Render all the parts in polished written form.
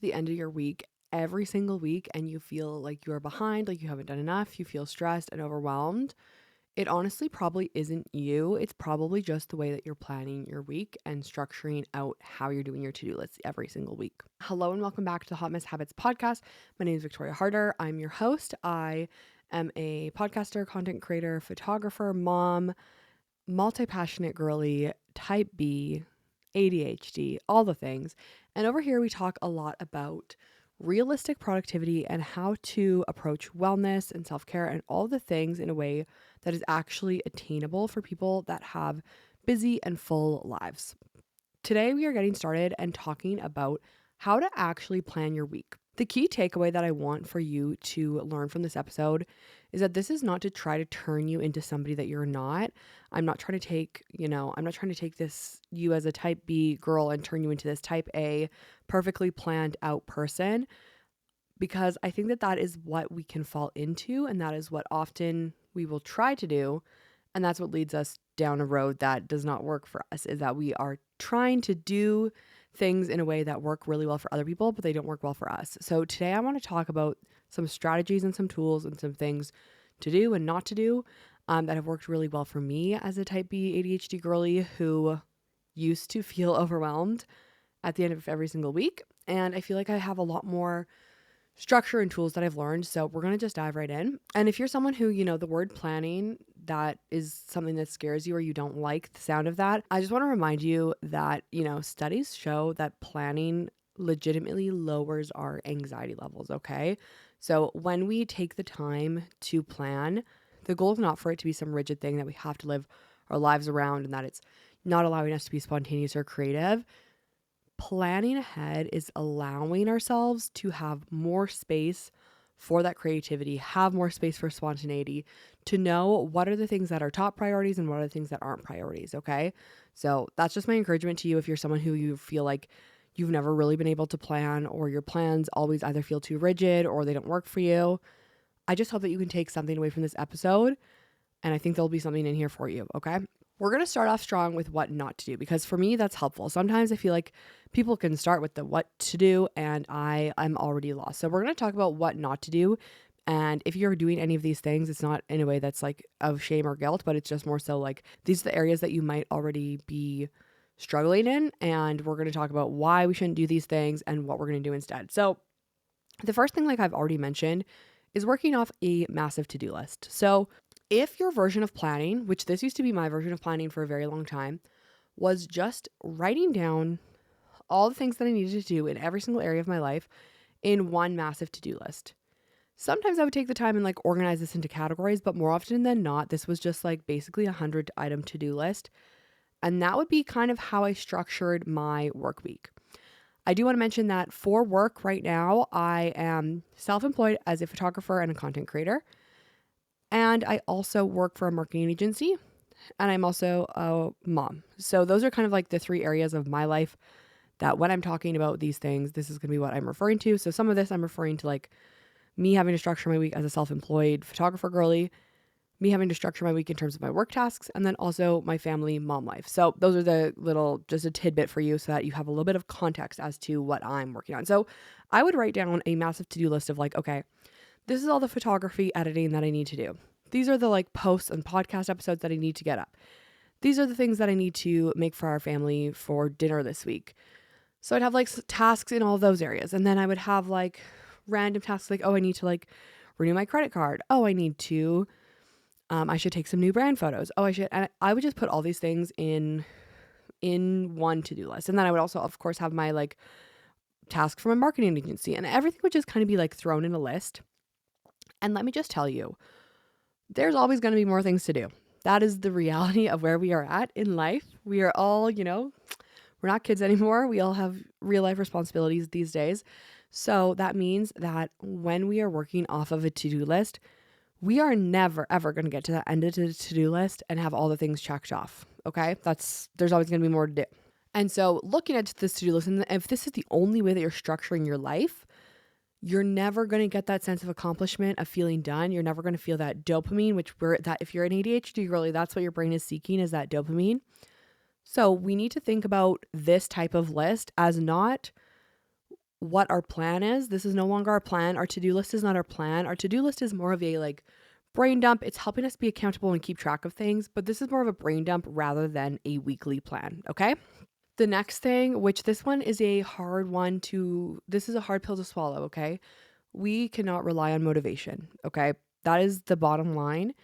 the end of your week every single week and you feel like you're behind, like you haven't done enough, you feel stressed and overwhelmed, it honestly probably isn't you. It's probably just the way that you're planning your week and structuring out how you're doing your to-do list every single week. Hello and welcome back to the Hot Mess Habits podcast. My name is Victoria Harder. I'm your host. I am a podcaster, content creator, photographer, mom, multi-passionate girly, type B, ADHD, all the things. And over here we talk a lot about realistic productivity and how to approach wellness and self-care and all the things in a way that is actually attainable for people that have busy and full lives. Today we are getting started and talking about how to actually plan your week. The key takeaway that I want for you to learn from this episode is that this is not to try to turn you into somebody that you're not. I'm not trying to take, I'm not trying to take this you as a type B girl and turn you into this type A perfectly planned out person, because I think that that is what we can fall into, and that is what often we will try to do, and that's what leads us down a road that does not work for us, is that we are trying to do things in a way that work really well for other people, but they don't work well for us. So today I want to talk about some strategies and some tools and some things to do and not to do that have worked really well for me as a type B ADHD girly who used to feel overwhelmed at the end of every single week. And I feel like I have a lot more structure and tools that I've learned. So we're going to just dive right in. And if you're someone who, the word planning, that is something that scares you or you don't like the sound of that, I just want to remind you that, studies show that planning legitimately lowers our anxiety levels, okay? So when we take the time to plan, the goal is not for it to be some rigid thing that we have to live our lives around and that it's not allowing us to be spontaneous or creative. Planning ahead is allowing ourselves to have more space for that creativity, have more space for spontaneity, to know what are the things that are top priorities and what are the things that aren't priorities, okay? So that's just my encouragement to you if you're someone who you feel like you've never really been able to plan, or your plans always either feel too rigid or they don't work for you. I just hope that you can take something away from this episode, and I think there'll be something in here for you, okay? We're going to start off strong with what not to do, because for me, that's helpful. Sometimes I feel like people can start with the what to do and I'm already lost. So we're going to talk about what not to do. And if you're doing any of these things, it's not in a way that's like of shame or guilt, but it's just more so like these are the areas that you might already be struggling in. And we're going to talk about why we shouldn't do these things and what we're going to do instead. So the first thing, like I've already mentioned, is working off a massive to-do list. So if your version of planning, which this used to be my version of planning for a very long time, was just writing down all the things that I needed to do in every single area of my life in one massive to-do list. Sometimes I would take the time and like organize this into categories, but more often than not, this was just like basically a 100-item to-do list. And that would be kind of how I structured my work week. I do want to mention that for work right now, I am self-employed as a photographer and a content creator. And I also work for a marketing agency, and I'm also a mom. So those are kind of like the three areas of my life that when I'm talking about these things, this is going to be what I'm referring to. So some of this I'm referring to like me having to structure my week as a self-employed photographer girly, me having to structure my week in terms of my work tasks, and then also my family mom life. So those are the little, just a tidbit for you so that you have a little bit of context as to what I'm working on. So I would write down a massive to-do list of like, okay, this is all the photography editing that I need to do. These are the like posts and podcast episodes that I need to get up. These are the things that I need to make for our family for dinner this week. So I'd have like tasks in all of those areas. And then I would have like random tasks like, oh, I need to like renew my credit card. Oh, I need to, I should take some new brand photos. Oh, I should. And I would just put all these things in one to-do list. And then I would also, of course, have my like task from a marketing agency, and everything would just kind of be like thrown in a list. And let me just tell you, there's always going to be more things to do. That is the reality of where we are at in life. We are all, we're not kids anymore. We all have real life responsibilities these days. So that means that when we are working off of a to-do list, we are never, ever going to get to the end of the to-do list and have all the things checked off. Okay. There's always going to be more to do. And so looking at this to-do list, and if this is the only way that you're structuring your life, you're never going to get that sense of accomplishment, of feeling done. You're never going to feel that dopamine, if you're an ADHD girly, that's what your brain is seeking, is that dopamine. So we need to think about this type of list as not what our plan is. This is no longer our plan. Our to-do list is not our plan. Our to-do list is more of a like brain dump. It's helping us be accountable and keep track of things, but this is more of a brain dump rather than a weekly plan, okay? The next thing, which this one is a hard one to, this is a hard pill to swallow, okay? We cannot rely on motivation, okay? That is the bottom line.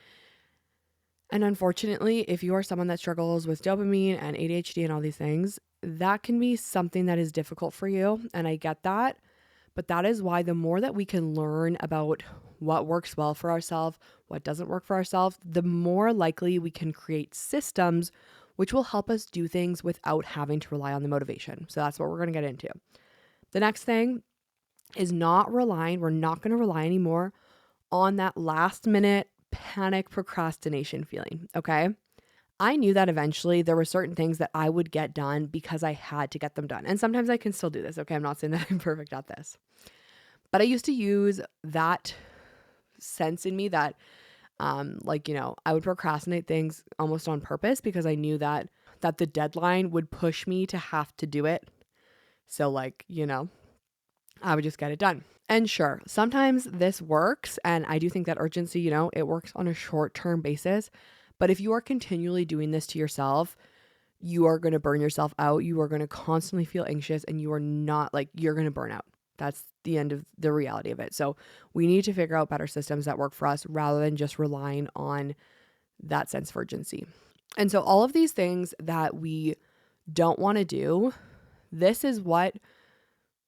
And unfortunately, if you are someone that struggles with dopamine and ADHD and all these things, that can be something that is difficult for you. And I get that. But that is why the more that we can learn about what works well for ourselves, what doesn't work for ourselves, the more likely we can create systems which will help us do things without having to rely on the motivation. So that's what we're going to get into. The next thing is we're not going to rely anymore on that last minute panic procrastination feeling, okay? I knew that eventually there were certain things that I would get done because I had to get them done. And sometimes I can still do this, okay? I'm not saying that I'm perfect at this. But I used to use that sense in me that I would procrastinate things almost on purpose because I knew that the deadline would push me to have to do it. So I would just get it done. And sure, sometimes this works. And I do think that urgency, it works on a short-term basis. But if you are continually doing this to yourself, you are going to burn yourself out. You are going to constantly feel anxious and you are not you're going to burn out. That's the end of the reality of it. So we need to figure out better systems that work for us rather than just relying on that sense of urgency. And so all of these things that we don't want to do, this is what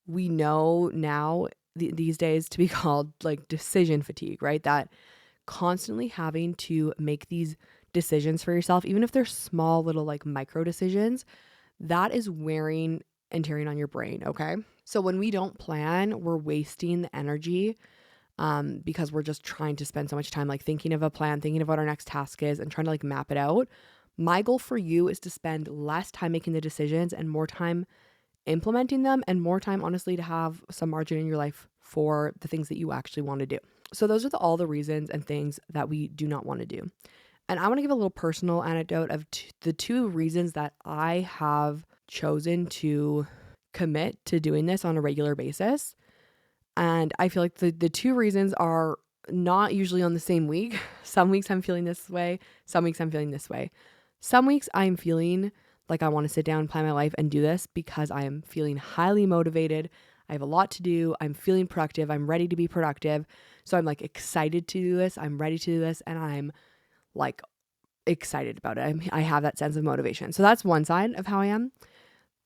we know now these days to be called decision fatigue, right? That constantly having to make these decisions for yourself, even if they're small little micro decisions, that is wearing and tearing on your brain, okay? So when we don't plan, we're wasting the energy because we're just trying to spend so much time thinking of a plan, thinking of what our next task is and trying to map it out. My goal for you is to spend less time making the decisions and more time implementing them and more time, honestly, to have some margin in your life for the things that you actually want to do. So those are all the reasons and things that we do not want to do. And I want to give a little personal anecdote of the two reasons that I have chosen to commit to doing this on a regular basis. And I feel like the two reasons are not usually on the same week. Some weeks I'm feeling this way. Some weeks I'm feeling this way. Some weeks I'm feeling like I want to sit down, plan my life and do this because I am feeling highly motivated. I have a lot to do. I'm feeling productive. I'm ready to be productive. So I'm excited to do this. I'm ready to do this. And I'm excited about it. I have that sense of motivation. So that's one side of how I am.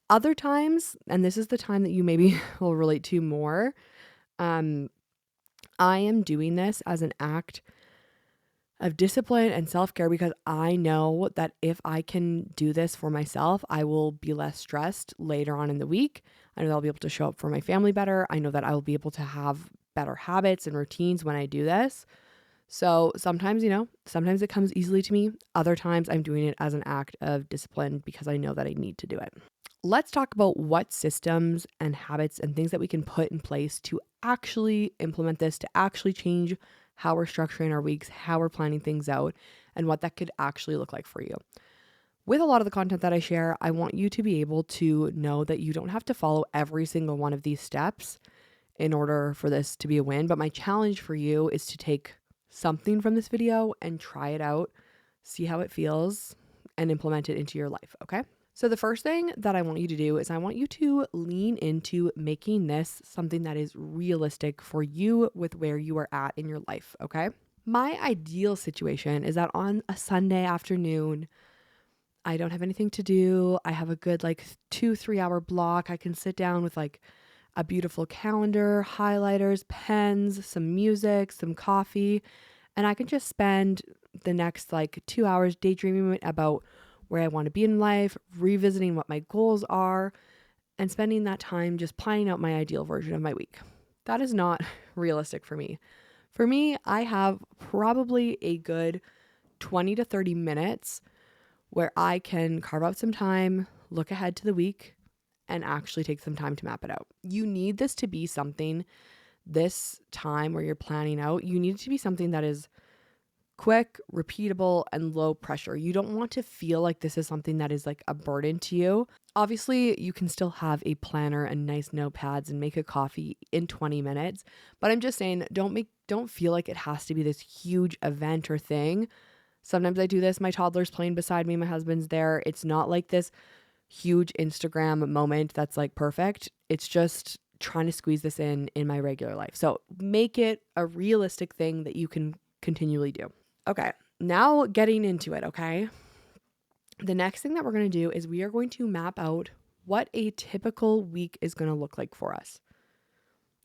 Other times, and this is the time that you maybe will relate to more, I am doing this as an act of discipline and self-care because I know that if I can do this for myself, I will be less stressed later on in the week. I know that I'll be able to show up for my family better. I know that I will be able to have better habits and routines when I do this. So sometimes, sometimes it comes easily to me. Other times I'm doing it as an act of discipline because I know that I need to do it. Let's talk about what systems and habits and things that we can put in place to actually implement this, to actually change how we're structuring our weeks, how we're planning things out, and what that could actually look like for you. With a lot of the content that I share, I want you to be able to know that you don't have to follow every single one of these steps in order for this to be a win. But my challenge for you is to take something from this video and try it out, see how it feels, and implement it into your life, okay? So the first thing that I want you to do is I want you to lean into making this something that is realistic for you with where you are at in your life, okay? My ideal situation is that on a Sunday afternoon, I don't have anything to do. I have a good 2-3 hour block. I can sit down with a beautiful calendar, highlighters, pens, some music, some coffee, and I can just spend the next 2 hours daydreaming about where I want to be in life, revisiting what my goals are, and spending that time just planning out my ideal version of my week. That is not realistic for me. For me, I have probably a good 20 to 30 minutes where I can carve out some time, look ahead to the week, and actually take some time to map it out. You need this to be something, this time where you're planning out, you need it to be something that is quick, repeatable, and low pressure. You don't want to feel like this is something that is like a burden to you. Obviously, you can still have a planner and nice notepads and make a coffee in 20 minutes, but I'm just saying don't feel like it has to be this huge event or thing. Sometimes I do this, my toddler's playing beside me, my husband's there. It's not like this huge Instagram moment that's like perfect. It's just trying to squeeze this in my regular life. So make it a realistic thing that you can continually do. Okay, now getting into it, okay? The next thing that we're going to do is we are going to map out what a typical week is going to look like for us.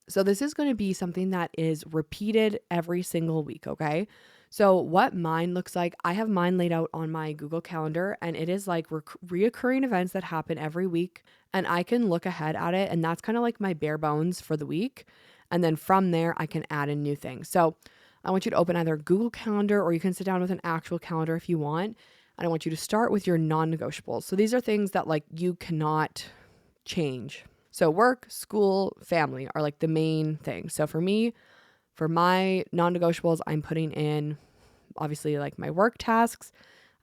So this is going to be something that is repeated every single week, okay? So what mine looks like, I have mine laid out on my Google Calendar, and it is like reoccurring events that happen every week, and I can look ahead at it, and that's kind of like my bare bones for the week. And then from there, I can add in new things. So I want you to open either Google Calendar, or you can sit down with an actual calendar if you want. And I want you to start with your non-negotiables. So these are things that like you cannot change. So work, school, family are like the main things. So for me, for my non-negotiables, I'm putting in obviously like my work tasks.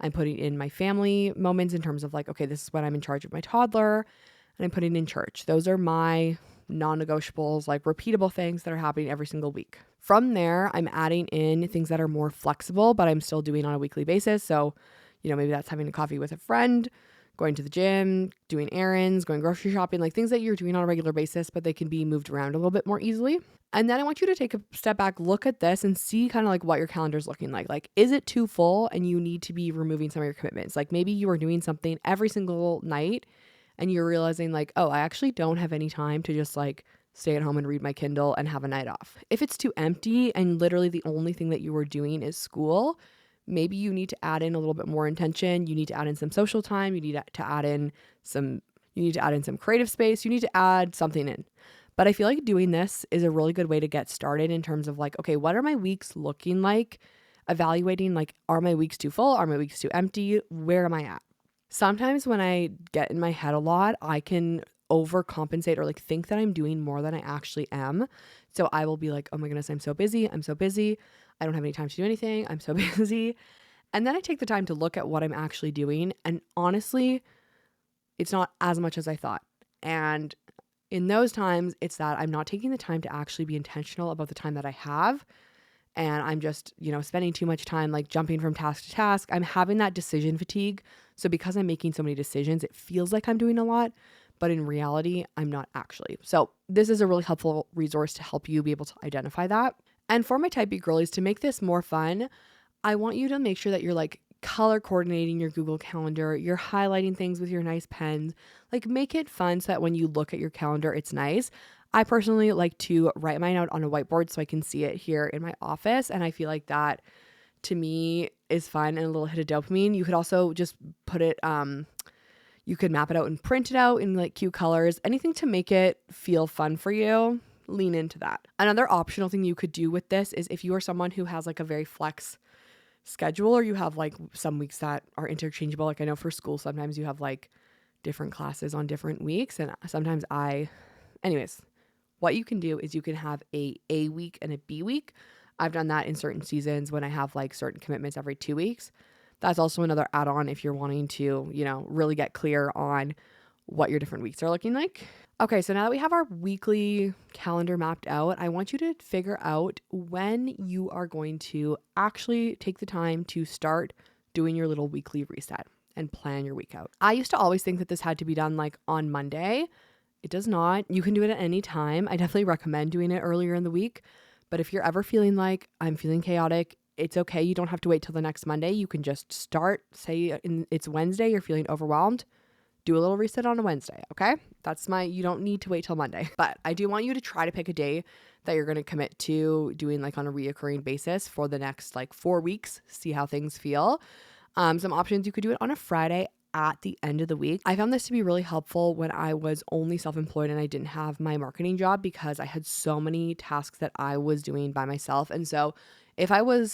I'm putting in my family moments in terms of like, okay, this is when I'm in charge of my toddler, and I'm putting in church. Those are my non-negotiables, like repeatable things that are happening every single week. From there, I'm adding in things that are more flexible, but I'm still doing on a weekly basis. So, maybe that's having a coffee with a friend, going to the gym, doing errands, going grocery shopping, like things that you're doing on a regular basis, but they can be moved around a little bit more easily. And then I want you to take a step back, look at this and see kind of like what your calendar is looking like. Like, is it too full and you need to be removing some of your commitments? Like maybe you are doing something every single night and you're realizing like, oh, I actually don't have any time to just like stay at home and read my Kindle and have a night off. If it's too empty and literally the only thing that you are doing is school, maybe you need to add in a little bit more intention. You need to add in some social time. You need to add in some creative space. You need to add something in. But I feel like doing this is a really good way to get started in terms of like, okay, what are my weeks looking like? Evaluating like, are my weeks too full? Are my weeks too empty? Where am I at? Sometimes when I get in my head a lot, I can overcompensate or like think that I'm doing more than I actually am. So I will be like, oh my goodness, I'm so busy. I don't have any time to do anything. I'm so busy. And then I take the time to look at what I'm actually doing. And honestly, it's not as much as I thought. And in those times, it's that I'm not taking the time to actually be intentional about the time that I have. And I'm just, spending too much time like jumping from task to task. I'm having that decision fatigue. So because I'm making so many decisions, it feels like I'm doing a lot, but in reality, I'm not actually. So this is a really helpful resource to help you be able to identify that. And for my type B girlies, to make this more fun, I want you to make sure that you're like color coordinating your Google Calendar, you're highlighting things with your nice pens, like make it fun so that when you look at your calendar, it's nice. I personally like to write mine out on a whiteboard so I can see it here in my office. And I feel like that to me is fun and a little hit of dopamine. You could also just put it, you could map it out and print it out in like cute colors, anything to make it feel fun for you. Lean into that. Another optional thing you could do with this is if you are someone who has like a very flex schedule, or you have like some weeks that are interchangeable. Like I know for school, sometimes you have like different classes on different weeks. And sometimes anyways, what you can do is you can have a week and a B week. I've done that in certain seasons when I have like certain commitments every 2 weeks. That's also another add-on if you're wanting to, really get clear on what your different weeks are looking like. Okay, so now that we have our weekly calendar mapped out, I want you to figure out when you are going to actually take the time to start doing your little weekly reset and plan your week out. I used to always think that this had to be done like on Monday. It does not. You can do it at any time. I definitely recommend doing it earlier in the week. But if you're ever feeling like I'm feeling chaotic, it's okay. You don't have to wait till the next Monday. You can just start, say it's Wednesday, you're feeling overwhelmed. Do a little reset on a Wednesday, okay? You don't need to wait till Monday. But I do want you to try to pick a day that you're going to commit to doing like on a reoccurring basis for the next like 4 weeks. See how things feel. Some options, you could do it on a Friday at the end of the week. I found this to be really helpful when I was only self-employed and I didn't have my marketing job because I had so many tasks that I was doing by myself. And so I would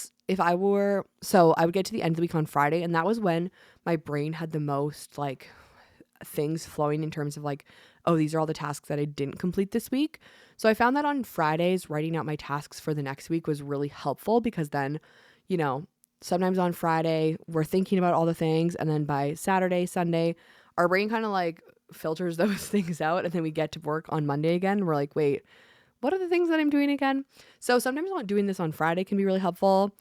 get to the end of the week on Friday, and that was when my brain had the most like things flowing in terms of like, oh, these are all the tasks that I didn't complete this week. So I found that on Fridays, writing out my tasks for the next week was really helpful because then, Sometimes on Friday, we're thinking about all the things. And then by Saturday, Sunday, our brain kind of like filters those things out. And then we get to work on Monday again. We're like, wait, what are the things that I'm doing again? So sometimes not doing this on Friday can be really helpful.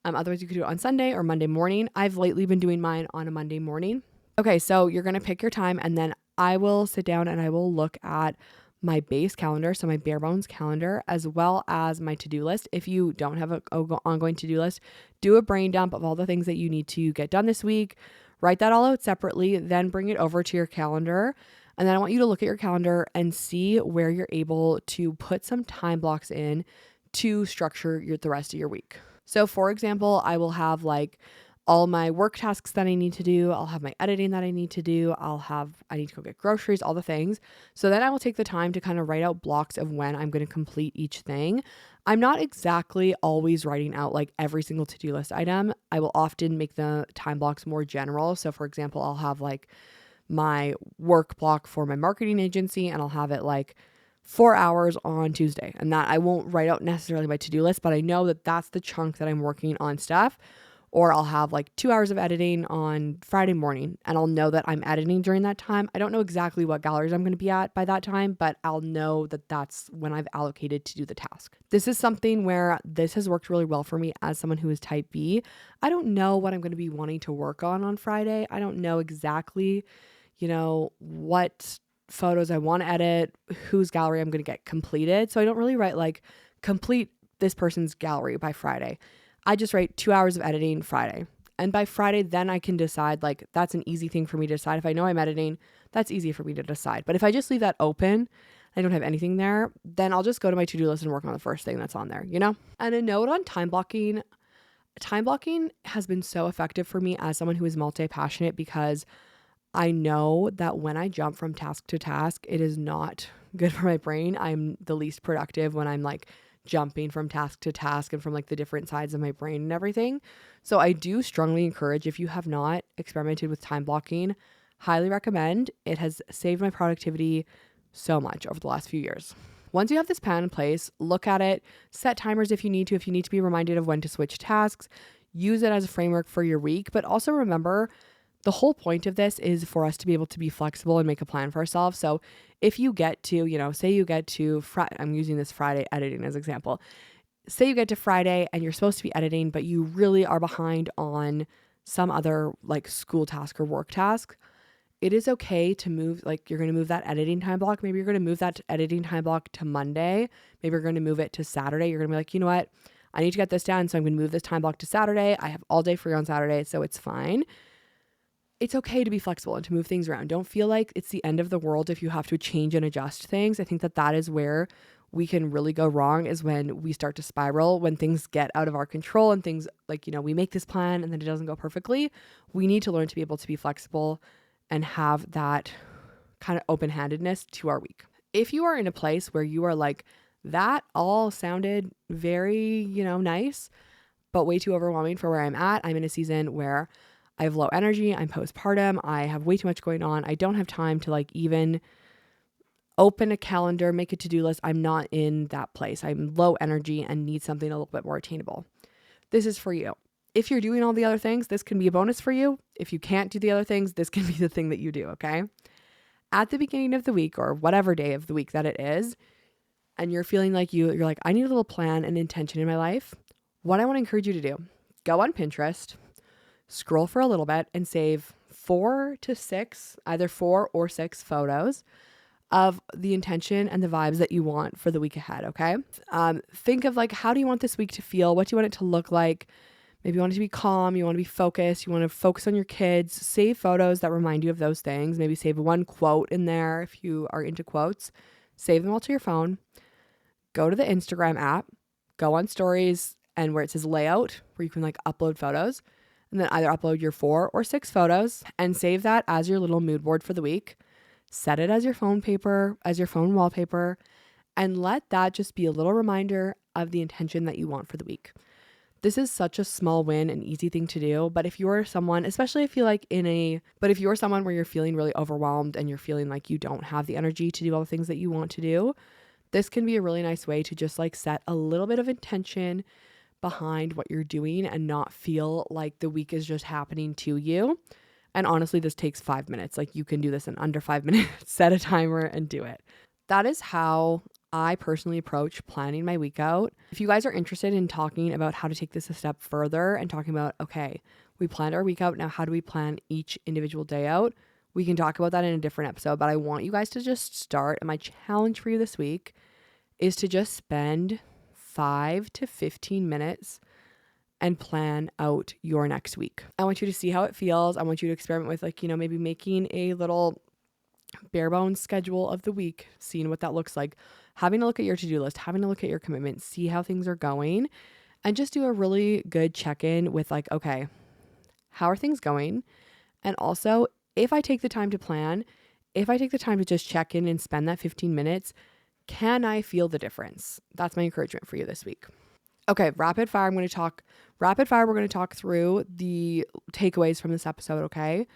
Otherwise, you could do it on Sunday or Monday morning. I've lately been doing mine on a Monday morning. Okay, so you're going to pick your time, and then I will sit down and I will look at my base calendar, so my bare bones calendar, as well as my to-do list. If you don't have an ongoing to-do list, do a brain dump of all the things that you need to get done this week. Write that all out separately, then bring it over to your calendar. And then I want you to look at your calendar and see where you're able to put some time blocks in to structure the rest of your week. So for example, I will have like all my work tasks that I need to do. I'll have my editing that I need to do. I need to go get groceries, all the things. So then I will take the time to kind of write out blocks of when I'm going to complete each thing. I'm not exactly always writing out like every single to-do list item. I will often make the time blocks more general. So for example, I'll have like my work block for my marketing agency, and I'll have it like 4 hours on Tuesday. And that I won't write out necessarily my to-do list, but I know that that's the chunk that I'm working on stuff. Or I'll have like 2 hours of editing on Friday morning, and I'll know that I'm editing during that time. I don't know exactly what galleries I'm going to be at by that time, but I'll know that that's when I've allocated to do the task. This is something where this has worked really well for me as someone who is type B. I don't know what I'm going to be wanting to work on Friday. I don't know exactly, what photos I want to edit, whose gallery I'm going to get completed. So I don't really write like complete this person's gallery by Friday. I just write 2 hours of editing Friday. And by Friday, then I can decide, like, that's an easy thing for me to decide. If I know I'm editing, that's easy for me to decide. But if I just leave that open, I don't have anything there, then I'll just go to my to-do list and work on the first thing that's on there, And a note on time blocking. Time blocking has been so effective for me as someone who is multi-passionate, because I know that when I jump from task to task, it is not good for my brain. I'm the least productive when I'm like jumping from task to task and from like the different sides of my brain and everything. So I do strongly encourage, if you have not experimented with time blocking, highly recommend. It has saved my productivity so much over the last few years. Once you have this plan in place, look at it, set timers if you need to be reminded of when to switch tasks, use it as a framework for your week, but also remember, the whole point of this is for us to be able to be flexible and make a plan for ourselves. So if you get to, say you get to I'm using this Friday editing as example. Say you get to Friday and you're supposed to be editing, but you really are behind on some other like school task or work task. It is okay to move, like you're going to move that editing time block. Maybe you're going to move that editing time block to Monday. Maybe you're going to move it to Saturday. You're going to be like, you know what? I need to get this done. So I'm going to move this time block to Saturday. I have all day free on Saturday, so it's fine. It's okay to be flexible and to move things around. Don't feel like it's the end of the world if you have to change and adjust things. I think that is where we can really go wrong, is when we start to spiral, when things get out of our control and things like, we make this plan and then it doesn't go perfectly. We need to learn to be able to be flexible and have that kind of open-handedness to our week. If you are in a place where you are like, that all sounded very, nice, but way too overwhelming for where I'm at. I'm in a season where I have low energy. I'm postpartum. I have way too much going on. I don't have time to like even open a calendar, make a to-do list. I'm not in that place. I'm low energy and need something a little bit more attainable. This is for you. If you're doing all the other things, this can be a bonus for you. If you can't do the other things, this can be the thing that you do, okay? At the beginning of the week, or whatever day of the week that it is, and you're feeling like you're like, I need a little plan and intention in my life, what I want to encourage you to do, go on Pinterest, scroll for a little bit, and save 4 to 6, either 4 or 6 photos of the intention and the vibes that you want for the week ahead, okay? Think of like, how do you want this week to feel? What do you want it to look like? Maybe you want it to be calm, you want to be focused, you want to focus on your kids. Save photos that remind you of those things. Maybe save one quote in there if you are into quotes. Save them all to your phone. Go to the Instagram app, go on stories, and where it says layout, where you can like upload photos, and then either upload your 4 or 6 photos and save that as your little mood board for the week. Set it as your phone paper, as your phone wallpaper, and let that just be a little reminder of the intention that you want for the week. This is such a small win and easy thing to do, but if you are someone, especially if if you're someone where you're feeling really overwhelmed and you're feeling like you don't have the energy to do all the things that you want to do, this can be a really nice way to just like set a little bit of intention, behind what you're doing and not feel like the week is just happening to you. And honestly, this takes 5 minutes. Like you can do this in under 5 minutes, set a timer and do it. That is how I personally approach planning my week out. If you guys are interested in talking about how to take this a step further and talking about, okay, we planned our week out. Now, how do we plan each individual day out? We can talk about that in a different episode, but I want you guys to just start. And my challenge for you this week is to just spend 5 to 15 minutes and plan out your next week. I want you to see how it feels. I want you to experiment with maybe making a little bare bones schedule of the week, seeing what that looks like, having a look at your to-do list, having a look at your commitments, see how things are going, and just do a really good check-in with okay, how are things going? And also, if I take the time to plan, if I take the time to just check in and spend that 15 minutes, can I feel the difference? That's my encouragement for you this week. Okay, rapid fire. We're going to talk through the takeaways from this episode, okay?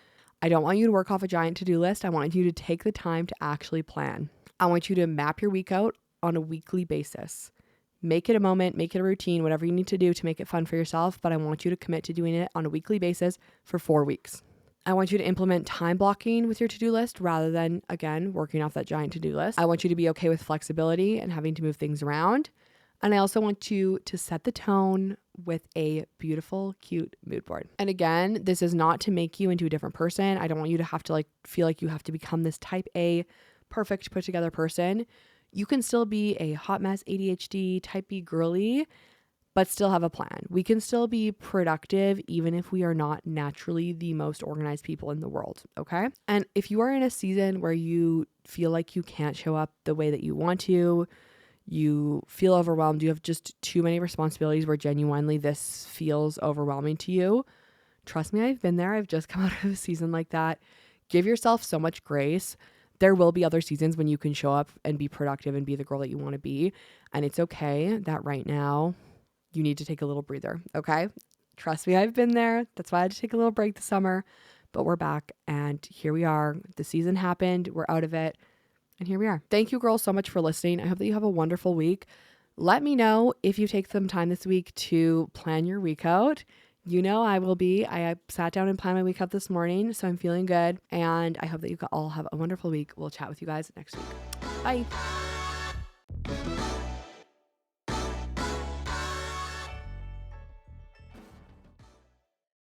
I don't want you to work off a giant to-do list. I want you to take the time to actually plan. I want you to map your week out on a weekly basis. Make it a moment, make it a routine, whatever you need to do to make it fun for yourself, but I want you to commit to doing it on a weekly basis for 4 weeks. I want you to implement time blocking with your to-do list rather than, again, working off that giant to-do list. I want you to be okay with flexibility and having to move things around. And I also want you to set the tone with a beautiful, cute mood board. And again, this is not to make you into a different person. I don't want you to have to feel like you have to become this type A, perfect, put together person. You can still be a hot mess, ADHD, type B girly, but still have a plan. We can still be productive even if we are not naturally the most organized people in the world, okay? And if you are in a season where you feel like you can't show up the way that you want to, you feel overwhelmed, you have just too many responsibilities where genuinely this feels overwhelming to you, trust me, I've been there. I've just come out of a season like that. Give yourself so much grace. There will be other seasons when you can show up and be productive and be the girl that you want to be. And it's okay that right now you need to take a little breather, okay? Trust me, I've been there. That's why I had to take a little break this summer, but we're back and here we are. The season happened. We're out of it. And here we are. Thank you, girls, so much for listening. I hope that you have a wonderful week. Let me know if you take some time this week to plan your week out. You know I will be. I sat down and planned my week out this morning, so I'm feeling good. And I hope that you all have a wonderful week. We'll chat with you guys next week. Bye.